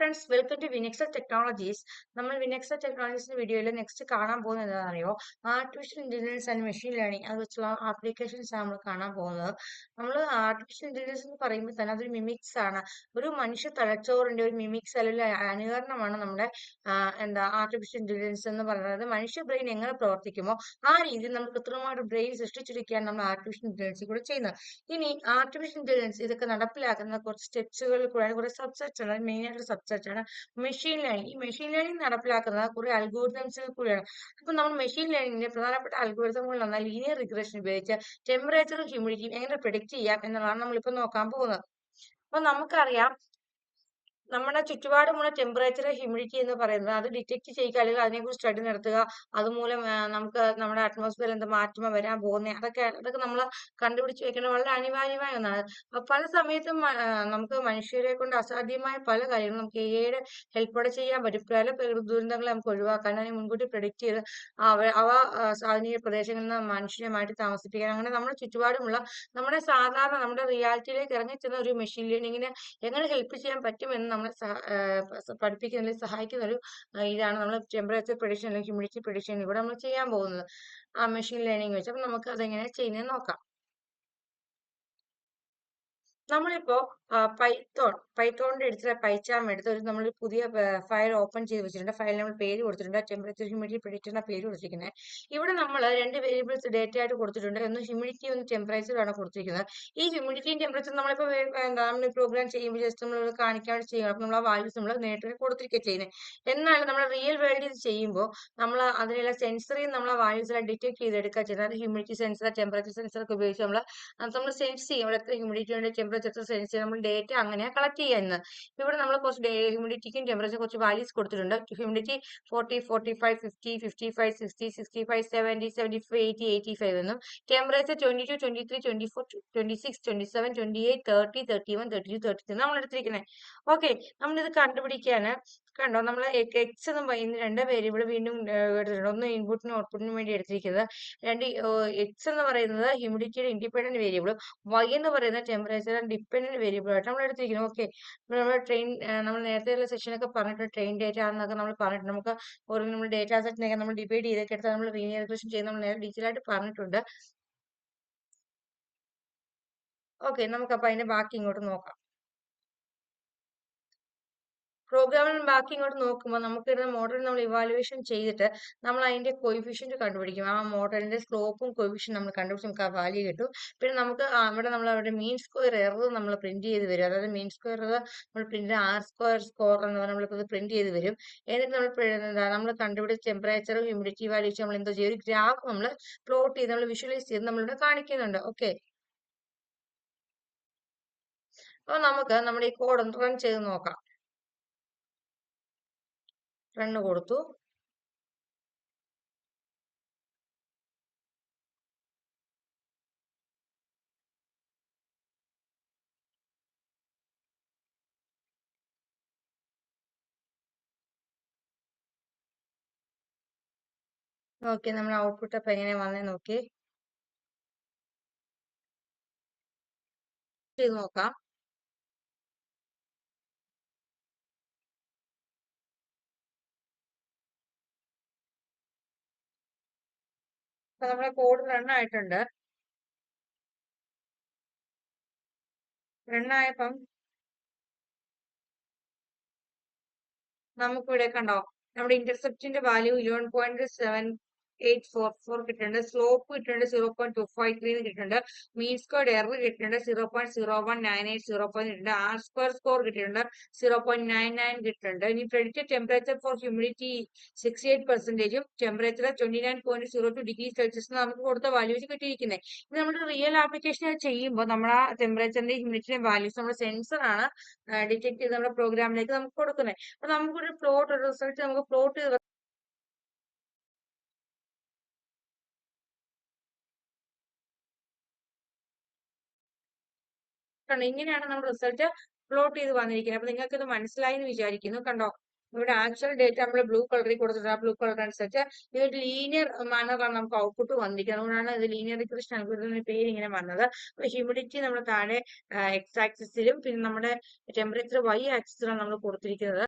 Friends, welcome to Vinexa Technologies. നമ്മൾ Vinexa ടെക്നോളജീസിന്റെ വീഡിയോയിൽ നെക്സ്റ്റ് കാണാൻ പോകുന്നത് എന്താണെന്നറിയോ? Artificial intelligence and machine learning അത് വെച്ചുള്ള ആപ്ലിക്കേഷൻസ് ആണ് നമ്മൾ കാണാൻ പോകുന്നത്. നമ്മൾ ആർട്ടിഫിഷ്യൽ ഇന്റലിജൻസ് എന്ന് പറയുമ്പോൾ തന്നെ അതൊരു മിമിക്സ് ആണ്. ഒരു മനുഷ്യ തലച്ചോറിന്റെ ഒരു മിമിക്സ് അല്ലെങ്കിൽ അനുകരണമാണ് നമ്മുടെ ആർട്ടിഫിഷ്യൽ ഇന്റലിജൻസ് എന്ന് പറയുന്നത്. മനുഷ്യ ബ്രെയിൻ എങ്ങനെ പ്രവർത്തിക്കുമോ ആ രീതിയിൽ നമുക്ക് കൃത്രിമമായിട്ട് ബ്രെയിൻ സൃഷ്ടിച്ചിരിക്കുകയാണ് നമ്മൾ ആർട്ടിഫിഷ്യൽ ഇന്റലിജൻസ് കൂടെ ചെയ്യുന്നത്. ഇനി ആർട്ടിഫിഷ്യൽ ഇന്റലിജൻസ് ഇതൊക്കെ നടപ്പിലാക്കുന്ന കുറച്ച് സ്റ്റെപ്സുകളിൽ കൂടെ കുറെ സബ്സെറ്റ്സ് ഉണ്ട്. മെയിൻ ആയിട്ട് സബ്സെറ്റ് ആണ് മെഷീൻ ലേണിംഗ്. ഈ മെഷീൻ ലേണിംഗ് നടപ്പിലാക്കുന്നത് കുറെ അൽഗോരിതംസിൽ കൂടിയാണ്. അപ്പൊ നമ്മൾ മെഷീൻ ലേണിംഗിന്റെ പ്രധാനപ്പെട്ട അൽഗോരിതങ്ങളിൽ ലീനിയർ റിഗ്രഷൻ ഉപയോഗിച്ച് ടെമ്പറേച്ചറും ഹ്യൂമിഡിറ്റിയും എങ്ങനെ പ്രെഡിക്റ്റ് ചെയ്യാം എന്നുള്ളതാണ് നമ്മളിപ്പോ നോക്കാൻ പോകുന്നത്. അപ്പൊ നമുക്കറിയാം, നമ്മുടെ ചുറ്റുപാടുമുള്ള ടെമ്പറേച്ചർ ഹ്യൂമിഡിറ്റി എന്ന് പറയുന്നത് അത് ഡിറ്റക്ട് ചെയ്യുക അല്ലെങ്കിൽ അതിനെക്കുറിച്ച് സ്റ്റഡി നടത്തുക. അതുമൂലം നമുക്ക് നമ്മുടെ അറ്റ്മോസ്ഫിയറിൽ എന്ത് മാറ്റം വരാൻ പോകുന്നത് അതൊക്കെ നമ്മൾ കണ്ടുപിടിച്ച് വെക്കുന്നത് വളരെ അനിവാര്യമായ ഒന്നാണ്. പല സമയത്തും നമുക്ക് മനുഷ്യരെ കൊണ്ട് അസാധ്യമായ പല കാര്യങ്ങളും നമുക്ക് എയുടെ ഹെൽപ്പോടെ ചെയ്യാൻ പറ്റും. പല പ്രകൃതി ദുരന്തങ്ങളെ നമുക്ക് ഒഴിവാക്കാൻ, അതിനെ മുൻകൂട്ടി പ്രെഡിക്റ്റ് ചെയ്ത് അവ സാധനീയ പ്രദേശങ്ങളിൽ നിന്ന് മനുഷ്യനെ മാറ്റി താമസിപ്പിക്കാൻ, അങ്ങനെ നമ്മുടെ ചുറ്റുപാടുമുള്ള നമ്മുടെ റിയാലിറ്റിയിലേക്ക് ഇറങ്ങിച്ചെന്ന ഒരു മെഷീൻ ലേണിങ്ങിനെ എങ്ങനെ ഹെൽപ്പ് ചെയ്യാൻ പറ്റുമെന്ന് നമ്മളെ പഠിപ്പിക്കുന്നതിൽ സഹായിക്കുന്ന ഒരു ഇതാണ് നമ്മൾ ടെമ്പറേച്ചർ പ്രഡിക്ഷൻ അല്ലെങ്കിൽ ഹ്യൂമിഡിറ്റി പ്രഡിക്ഷൻ ഇവിടെ നമ്മൾ ചെയ്യാൻ പോകുന്നത് ആ മെഷീൻ ലേണിംഗ് വെച്ച്. അപ്പൊ നമുക്ക് അതെങ്ങനെ ചെയ്യുന്നത് നോക്കാം. നമ്മളിപ്പോ പൈത്തോണിന്റെ എടുത്തിട്ട് പൈച്ചാം എടുത്ത് നമ്മൾ പുതിയ ഫയൽ ഓപ്പൺ ചെയ്ത് വെച്ചിട്ടുണ്ട്. ഫയൽ നമ്മൾ പേര് കൊടുത്തിട്ടുണ്ട്, ടെമ്പറേച്ചർ ഹ്യൂമിഡിറ്റി പ്രെഡിക്റ്ററിന്റെ പേര് കൊടുത്തിരിക്കുന്നത്. ഇവിടെ നമ്മൾ രണ്ട് വേരിയബിൾസ് ഡേറ്റ ആയിട്ട് കൊടുത്തിട്ടുണ്ട്. ഒന്ന് ഹ്യൂമിഡിറ്റി, ഒന്ന് ടെമ്പറേച്ചർ ആണ് കൊടുത്തിരിക്കുന്നത്. ഈ ഹ്യൂമിഡിറ്റിയും ടെമ്പറേച്ചർ നമ്മളിപ്പോ നമ്മൾ പ്രോഗ്രാം ചെയ്യുമ്പോൾ ജസ്റ്റ് നമ്മൾ കാണിക്കാൻ വേണ്ടി ചെയ്യണം. അപ്പൊ നമ്മൾ ആ വാല്യൂസ് നമ്മൾ നേരിട്ട് കൊടുത്തിരിക്കുക ചെയ്യുന്നത്. എന്നാൽ നമ്മൾ റിയൽ വേൾഡിൽ ഇത് ചെയ്യുമ്പോൾ നമ്മൾ അതിനുള്ള സെൻസറിൽ നമ്മൾ ആ വാല്യൂസ് എല്ലാം ഡിറ്റക്ട് ചെയ്തെടുക്കുക ചെയ്യുന്നത്. ഹ്യൂമിഡിറ്റി സെൻസർ, ടെമ്പറേച്ചർ സെൻസർ ഒക്കെ ഉപയോഗിച്ച് നമ്മൾ സെൻസ് ചെയ്യും. ഇവിടെ എത്ര ഹ്യൂമിഡിറ്റി ഉണ്ട്, ടെമ്പറേച്ചർ സെൻസ് ചെയ്ത് നമ്മൾ ഡേറ്റ അങ്ങനെ കളക്ട് ചെയ്യുന്നത്. ഇവിടെ നമ്മൾ കുറച്ച് ഹ്യൂമിഡിറ്റിക്കും ടെമ്പറേച്ചർ കുറച്ച് വാല്യൂസ് കൊടുത്തിട്ടുണ്ട്. ഹ്യൂമിഡിറ്റി 40, 45, 50, 55, 60, 65, 70, 75, 80, 85 എന്നും, ടെമ്പറേച്ചർ 22, 23, 24, 26, 27, 28, 30, 31, 32, 33 നമ്മൾ എടുത്തിരിക്കുന്നത്. ഓക്കെ, നമ്മളിത് കണ്ടുപിടിക്കാന് കണ്ടോ, നമ്മൾ എക്സ് എന്നും വൈ രണ്ട് വേരിയബിൾ വീണ്ടും എടുത്തിട്ടുണ്ട്. ഒന്ന് ഇൻപുട്ടിനും ഔട്ട്പുട്ടിനും വേണ്ടി എടുത്തിരിക്കുന്നത്. രണ്ട് എക്സ് എന്ന് പറയുന്നത് ഹ്യൂമിഡിറ്റിയുടെ ഇൻഡിപെൻഡന്റ് വേരിയബിളും വൈ എന്ന് പറയുന്നത് ടെമ്പറേച്ചർ ഡിപെൻഡന്റ് വേരിയബിൾ ആയിട്ട് നമ്മൾ എടുത്തിരിക്കുന്നത്. ഓക്കെ, നമ്മൾ നേരത്തെ സെഷനൊക്കെ പറഞ്ഞിട്ടുണ്ട്, ട്രെയിൻ ഡേറ്റ എന്നൊക്കെ നമ്മൾ പറഞ്ഞിട്ടുണ്ട്. നമുക്ക് ഒരു നമ്മൾ ഡേറ്റാ സെറ്റിനൊക്കെ നമ്മൾ ഡിവൈഡ് ചെയ്തൊക്കെ എടുത്താൽ നമ്മൾ ലീനിയർ റിഗ്രഷൻ ചെയ്യുന്ന നമ്മൾ നേരെ ഡീറ്റെയിൽ ആയിട്ട് പറഞ്ഞിട്ടുണ്ട്. ഓക്കെ, നമുക്കപ്പോൾ അതിന്റെ ബാക്കി ഇങ്ങോട്ട് നോക്കാം. പ്രോഗ്രാമിൽ ബാക്കി ഇങ്ങോട്ട് നോക്കുമ്പോൾ നമുക്ക് ഇരുന്ന മോഡൽ നമ്മൾ ഇവാലുവേഷൻ ചെയ്തിട്ട് നമ്മൾ അതിന്റെ കോയിഫിഷ്യന്റ് കണ്ടുപിടിക്കും. ആ മോഡലിന്റെ സ്ലോപ്പും കോയിഫിഷ്യന്റ് നമ്മൾ കണ്ടുപിടിച്ച് നമുക്ക് ആ വാല്യൂ കിട്ടും. പിന്നെ നമുക്ക് അവിടെ നമ്മൾ അവിടെ മീൻ സ്ക്വയർ എറർ നമ്മൾ പ്രിന്റ് ചെയ്ത് വരും. അതായത് മീൻ സ്ക്വയർ എറർ നമ്മൾ പ്രിന്റ് R² സ്കോർ എന്ന് പറഞ്ഞാൽ നമ്മളിപ്പോൾ പ്രിന്റ് ചെയ്ത് വരും. എന്നിട്ട് നമ്മൾ കണ്ടുപിടിച്ച ടെമ്പറേച്ചർ ഹ്യൂമിഡിറ്റി വാല്യൂസ് നമ്മൾ എന്തോ ചെയ്യും, ഒരു ഗ്രാഫ് നമ്മൾ പ്ലോട്ട് ചെയ്ത് നമ്മൾ വിഷ്വലൈസ് ചെയ്ത് നമ്മളിവിടെ കാണിക്കുന്നുണ്ട്. ഓക്കെ, അപ്പൊ നമുക്ക് നമ്മുടെ ഈ കോഡ് ഒന്ന് റൺ ചെയ്ത് നോക്കാം. റണ്ണ് കൊടുത്തു. നോക്കി നമ്മൾ ഔട്ട്പുട്ട് അപ്പൊ എങ്ങനെ വന്നേ നോക്കി ചെയ്ത് നോക്കാം. അപ്പൊ നമ്മുടെ കോഡ് റൺ ആയിട്ടുണ്ട്. റൺ ആയപ്പം നമുക്കിവിടെ കണ്ടോ, നമ്മുടെ ഇന്റർസെപ്റ്റിന്റെ വാല്യൂ 11.7844 കിട്ടുന്നുണ്ട്. സ്ലോപ്പ് കിട്ടുന്നുണ്ട് 0.253 കിട്ടുന്നുണ്ട്. മീൻ സ്ക്വയർഡ് എറർ കിട്ടുന്നുണ്ട് 0.0198, 0 കിട്ടുന്നുണ്ട്. R² സ്കോർ കിട്ടുന്നുണ്ട് 0.99 കിട്ടുന്നുണ്ട്. ഇനി predicted temperature four humidity 68%, temperature 29.02 degree Celsius നമുക്ക് കൊടുത്ത വാല്യൂസ് കിട്ടിയിരിക്കുന്നത്. ഇത് നമ്മുടെ റിയൽ ആപ്ലിക്കേഷൻ ചെയ്യുമ്പോൾ നമ്മൾ ആ ടെമ്പറേച്ചറിന്റെ ഹ്യൂമിഡിറ്റിയുടെ വാല്യൂസ് നമ്മുടെ സെൻസർ ആണ് ഡിറ്റക്ട് ചെയ്ത് നമ്മുടെ പ്രോഗ്രാമിലേക്ക് നമുക്ക് കൊടുക്കുന്നത്. അപ്പൊ നമുക്കൊരു റിസൾട്ട് നമുക്ക് പ്ലോട്ട് ചെയ്ത് കണ്ടോ, ഇങ്ങനെയാണ് നമ്മൾ റിസൾട്ട് പ്ലോട്ട് ചെയ്ത് വന്നിരിക്കുന്നത്. അപ്പൊ നിങ്ങൾക്ക് ഇത് മനസ്സിലായി എന്ന് വിചാരിക്കുന്നു. കണ്ടോ, ഇവിടെ ആക്ച്വൽ ഡേറ്റ നമ്മൾ ബ്ലൂ കളറിൽ കൊടുത്തിട്ടുണ്ട്. ആ ബ്ലൂ കളർ അനുസരിച്ച് ഇതൊരു ലീനിയർ മാനറാണ് നമുക്ക് ഔട്ട്പുട്ട് വന്നിരിക്കുന്നത്. അതുകൊണ്ടാണ് ഇത് ലീനിയർ റിഗ്രഷൻ അൽഗോരിതം പേര് ഇങ്ങനെ വന്നത്. അപ്പൊ ഹ്യൂമിഡിറ്റി നമ്മൾ താഴെ എക്സ് ആക്സിസിലും പിന്നെ നമ്മുടെ ടെമ്പറേച്ചർ Y ആക്സിസിലാണ് നമ്മൾ കൊടുത്തിരിക്കുന്നത്.